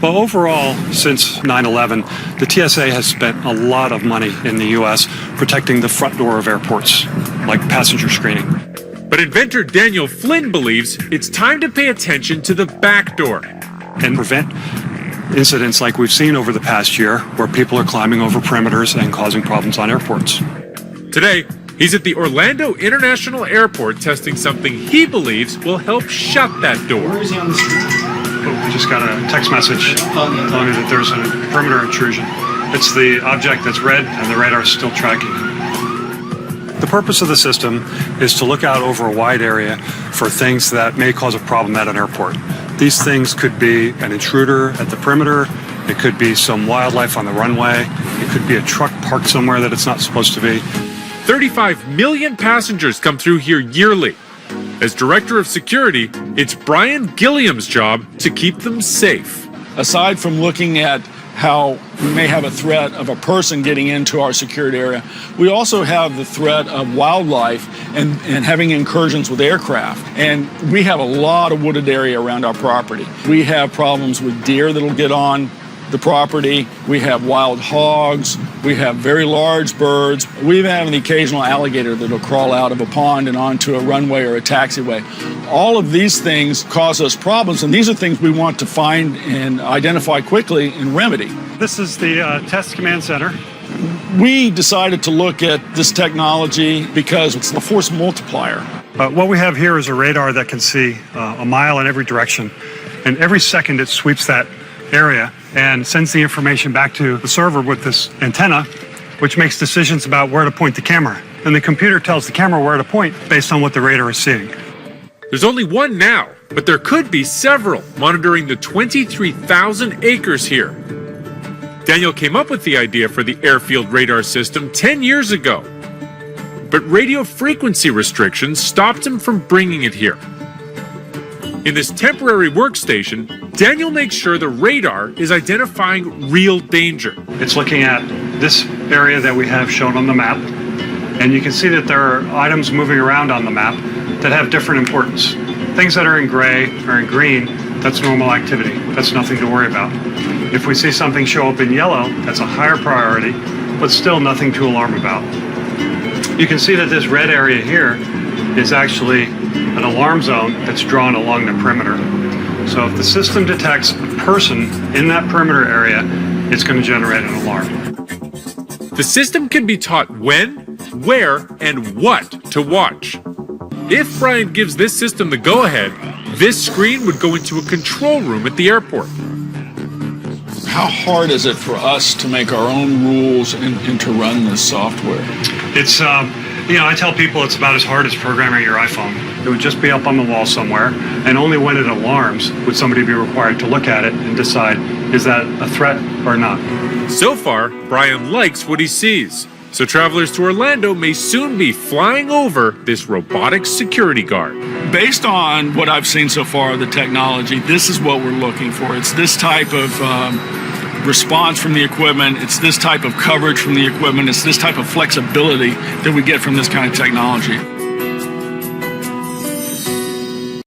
Well, overall, since 9/11, the TSA has spent a lot of money in the U.S. protecting the front door of airports, like passenger screening. But inventor Daniel Flynn believes it's time to pay attention to the back door and prevent incidents like we've seen over the past year where people are climbing over perimeters and causing problems on airports. Today, he's at the Orlando International Airport testing something he believes will help shut that door. Where is he on the street? Oh, we just got a text message telling me that there's a perimeter intrusion. It's the object that's red and the radar is still tracking it. The purpose of the system is to look out over a wide area for things that may cause a problem at an airport. These things could be an intruder at the perimeter, it could be some wildlife on the runway, it could be a truck parked somewhere that it's not supposed to be. 35 million passengers come through here yearly. As director of security, it's Brian Gilliam's job to keep them safe. Aside from looking at how we may have a threat of a person getting into our security area, we also have the threat of wildlife and having incursions with aircraft. And we have a lot of wooded area around our property. We have problems with deer that'll get on the property. We have wild hogs. We have very large birds. We even have an occasional alligator that'll crawl out of a pond and onto a runway or a taxiway. All of these things cause us problems, and these are things we want to find and identify quickly and remedy. This is the test command center. We decided to look at this technology because it's a force multiplier. What we have here is a radar that can see a mile in every direction, and every second it sweeps that area and sends the information back to the server with this antenna, which makes decisions about where to point the camera. And the computer tells the camera where to point based on what the radar is seeing. There's only one now, but there could be several monitoring the 23,000 acres here. Daniel came up with the idea for the Airfield Radar System 10 years ago, but radio frequency restrictions stopped him from bringing it here. In this temporary workstation, Daniel makes sure the radar is identifying real danger. It's looking at this area that we have shown on the map, and you can see that there are items moving around on the map that have different importance. Things that are in gray or in green, that's normal activity. That's nothing to worry about. If we see something show up in yellow, that's a higher priority, but still nothing to alarm about. You can see that this red area here is actually an alarm zone that's drawn along the perimeter. So if the system detects a person in that perimeter area, it's going to generate an alarm. The system can be taught when, where, and what to watch. If Brian gives this system the go-ahead, this screen would go into a control room at the airport. How hard is it for us to make our own rules and to run this software? It's, I tell people it's about as hard as programming your iPhone. It would just be up on the wall somewhere, and only when it alarms would somebody be required to look at it and decide, is that a threat or not? So far, Brian likes what he sees. So travelers to Orlando may soon be flying over this robotic security guard. Based on what I've seen so far of the technology, this is what we're looking for. It's this type of response from the equipment. It's this type of coverage from the equipment. It's this type of flexibility that we get from this kind of technology.